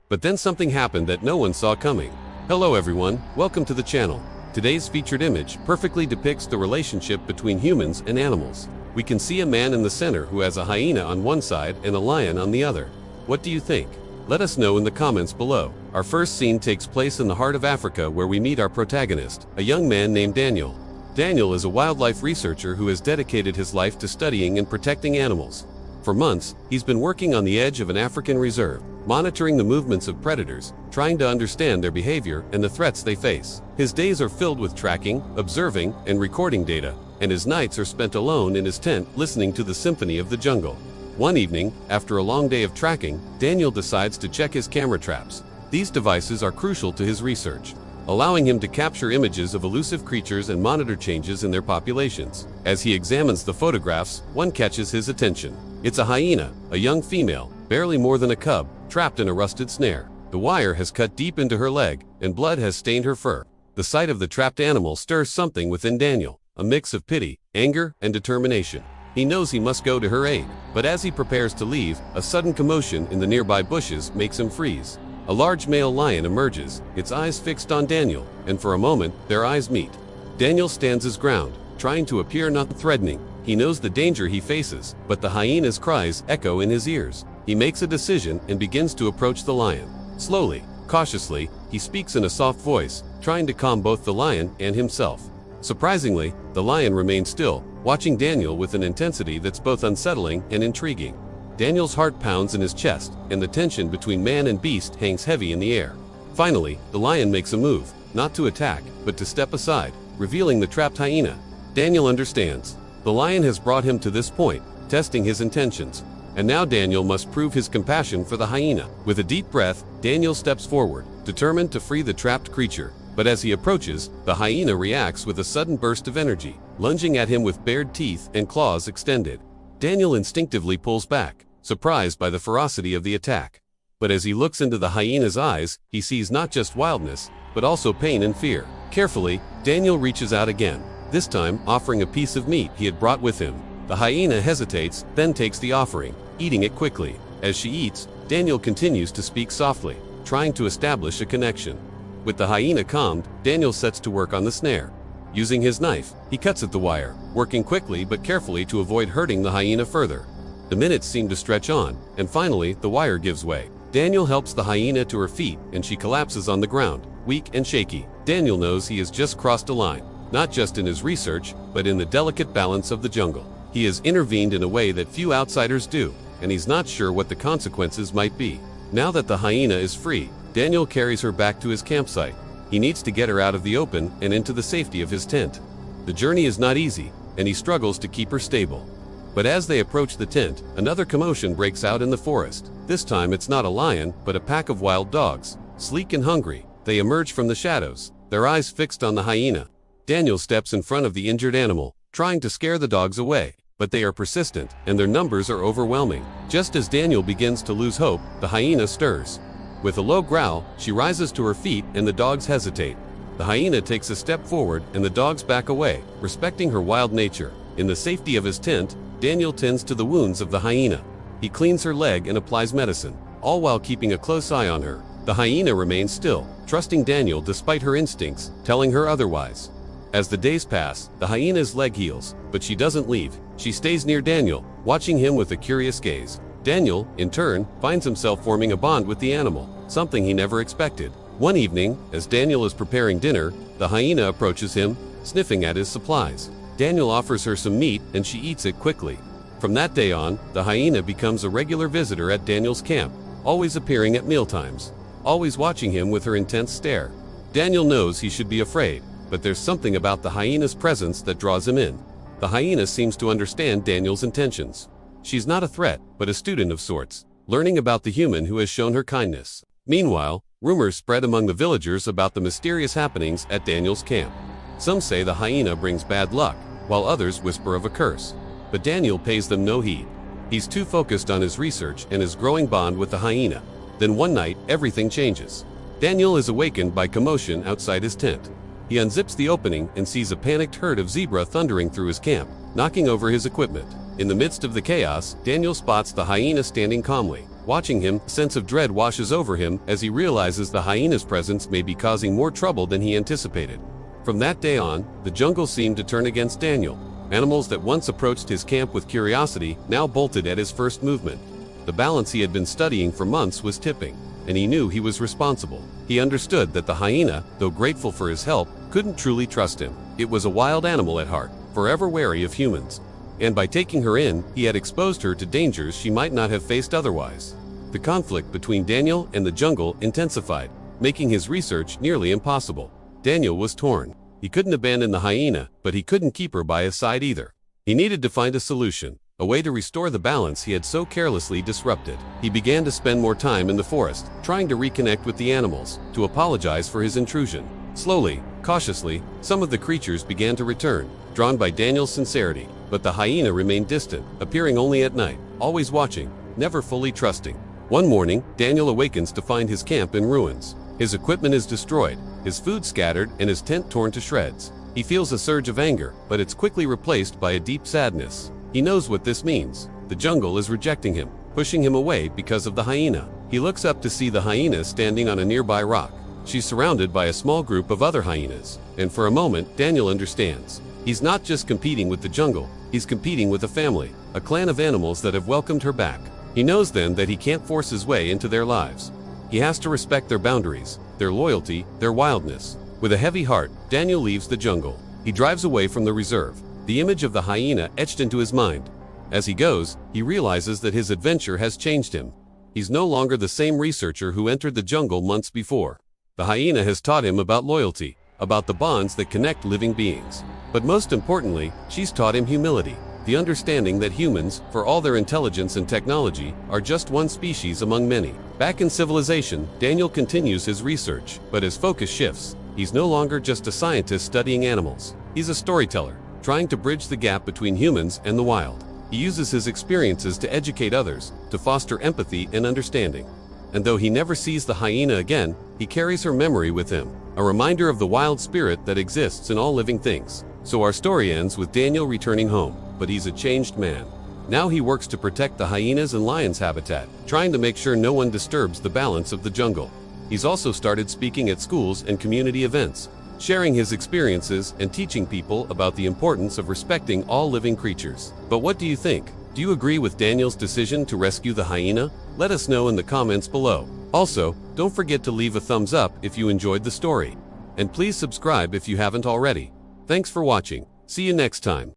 But then something happened that no one saw coming. Hello everyone, welcome to the channel. Today's featured image perfectly depicts the relationship between humans and animals. We can see a man in the center who has a hyena on one side and a lion on the other. What do you think? Let us know in the comments below. Our first scene takes place in the heart of Africa, where we meet our protagonist, a young man named Daniel. Daniel is a wildlife researcher who has dedicated his life to studying and protecting animals. For months, he's been working on the edge of an African reserve, monitoring the movements of predators, trying to understand their behavior and the threats they face. His days are filled with tracking, observing, and recording data, and his nights are spent alone in his tent listening to the symphony of the jungle. One evening, after a long day of tracking, Daniel decides to check his camera traps. These devices are crucial to his research, allowing him to capture images of elusive creatures and monitor changes in their populations. As he examines the photographs, one catches his attention. It's a hyena, a young female, barely more than a cub, trapped in a rusted snare. The wire has cut deep into her leg, and blood has stained her fur. The sight of the trapped animal stirs something within Daniel, a mix of pity, anger, and determination. He knows he must go to her aid, but as he prepares to leave, a sudden commotion in the nearby bushes makes him freeze. A large male lion emerges, its eyes fixed on Daniel, and for a moment, their eyes meet. Daniel stands his ground, trying to appear not threatening. He knows the danger he faces, but the hyena's cries echo in his ears. He makes a decision and begins to approach the lion. Slowly, cautiously, he speaks in a soft voice, trying to calm both the lion and himself. Surprisingly, the lion remains still, watching Daniel with an intensity that's both unsettling and intriguing. Daniel's heart pounds in his chest, and the tension between man and beast hangs heavy in the air. Finally, the lion makes a move, not to attack, but to step aside, revealing the trapped hyena. Daniel understands. The lion has brought him to this point, testing his intentions. And now Daniel must prove his compassion for the hyena. With a deep breath, Daniel steps forward, determined to free the trapped creature. But as he approaches, the hyena reacts with a sudden burst of energy, lunging at him with bared teeth and claws extended. Daniel instinctively pulls back, surprised by the ferocity of the attack. But as he looks into the hyena's eyes, he sees not just wildness, but also pain and fear. Carefully, Daniel reaches out again, this time offering a piece of meat he had brought with him. The hyena hesitates, then takes the offering, eating it quickly. As she eats, Daniel continues to speak softly, trying to establish a connection. With the hyena calmed, Daniel sets to work on the snare. Using his knife, he cuts at the wire, working quickly but carefully to avoid hurting the hyena further. The minutes seem to stretch on, and finally, the wire gives way. Daniel helps the hyena to her feet, and she collapses on the ground, weak and shaky. Daniel knows he has just crossed a line, not just in his research, but in the delicate balance of the jungle. He has intervened in a way that few outsiders do, and he's not sure what the consequences might be. Now that the hyena is free, Daniel carries her back to his campsite. He needs to get her out of the open and into the safety of his tent. The journey is not easy, and he struggles to keep her stable. But as they approach the tent, another commotion breaks out in the forest. This time it's not a lion, but a pack of wild dogs. Sleek and hungry, they emerge from the shadows, their eyes fixed on the hyena. Daniel steps in front of the injured animal, trying to scare the dogs away. But they are persistent, and their numbers are overwhelming. Just as Daniel begins to lose hope, the hyena stirs. With a low growl, she rises to her feet and the dogs hesitate. The hyena takes a step forward and the dogs back away, respecting her wild nature. In the safety of his tent, Daniel tends to the wounds of the hyena. He cleans her leg and applies medicine, all while keeping a close eye on her. The hyena remains still, trusting Daniel despite her instincts, telling her otherwise. As the days pass, the hyena's leg heals, but she doesn't leave. She stays near Daniel, watching him with a curious gaze. Daniel, in turn, finds himself forming a bond with the animal, something he never expected. One evening, as Daniel is preparing dinner, the hyena approaches him, sniffing at his supplies. Daniel offers her some meat and she eats it quickly. From that day on, the hyena becomes a regular visitor at Daniel's camp, always appearing at mealtimes, always watching him with her intense stare. Daniel knows he should be afraid, but there's something about the hyena's presence that draws him in. The hyena seems to understand Daniel's intentions. She's not a threat, but a student of sorts, learning about the human who has shown her kindness. Meanwhile, rumors spread among the villagers about the mysterious happenings at Daniel's camp. Some say the hyena brings bad luck, while others whisper of a curse. But Daniel pays them no heed. He's too focused on his research and his growing bond with the hyena. Then one night, everything changes. Daniel is awakened by commotion outside his tent. He unzips the opening and sees a panicked herd of zebra thundering through his camp, knocking over his equipment. In the midst of the chaos, Daniel spots the hyena standing calmly, Watching him, a sense of dread washes over him as he realizes the hyena's presence may be causing more trouble than he anticipated. From that day on, the jungle seemed to turn against Daniel. Animals that once approached his camp with curiosity now bolted at his first movement. The balance he had been studying for months was tipping, and he knew he was responsible. He understood that the hyena, though grateful for his help, couldn't truly trust him. It was a wild animal at heart, forever wary of humans. And by taking her in, he had exposed her to dangers she might not have faced otherwise. The conflict between Daniel and the jungle intensified, making his research nearly impossible. Daniel was torn. He couldn't abandon the hyena, but he couldn't keep her by his side either. He needed to find a solution, a way to restore the balance he had so carelessly disrupted. He began to spend more time in the forest, trying to reconnect with the animals, to apologize for his intrusion. Slowly, cautiously, some of the creatures began to return, drawn by Daniel's sincerity. But the hyena remained distant, appearing only at night, always watching, never fully trusting. One morning, Daniel awakens to find his camp in ruins. His equipment is destroyed, his food scattered, and his tent torn to shreds. He feels a surge of anger, but it's quickly replaced by a deep sadness. He knows what this means. The jungle is rejecting him, pushing him away because of the hyena. He looks up to see the hyena standing on a nearby rock. She's surrounded by a small group of other hyenas, and for a moment, Daniel understands. He's not just competing with the jungle, he's competing with a family, a clan of animals that have welcomed her back. He knows then that he can't force his way into their lives. He has to respect their boundaries, their loyalty, their wildness. With a heavy heart, Daniel leaves the jungle. He drives away from the reserve, the image of the hyena etched into his mind. As he goes, he realizes that his adventure has changed him. He's no longer the same researcher who entered the jungle months before. The hyena has taught him about loyalty, about the bonds that connect living beings. But most importantly, she's taught him humility, the understanding that humans, for all their intelligence and technology, are just one species among many. Back in civilization, Daniel continues his research, but his focus shifts. He's no longer just a scientist studying animals. He's a storyteller, trying to bridge the gap between humans and the wild. He uses his experiences to educate others, to foster empathy and understanding. And though he never sees the hyena again, he carries her memory with him, a reminder of the wild spirit that exists in all living things. So our story ends with Daniel returning home, but he's a changed man. Now he works to protect the hyenas and lions' habitat, trying to make sure no one disturbs the balance of the jungle. He's also started speaking at schools and community events, sharing his experiences and teaching people about the importance of respecting all living creatures. But what do you think? Do you agree with Daniel's decision to rescue the hyena? Let us know in the comments below. Also, don't forget to leave a thumbs up if you enjoyed the story. And please subscribe if you haven't already. Thanks for watching. See you next time.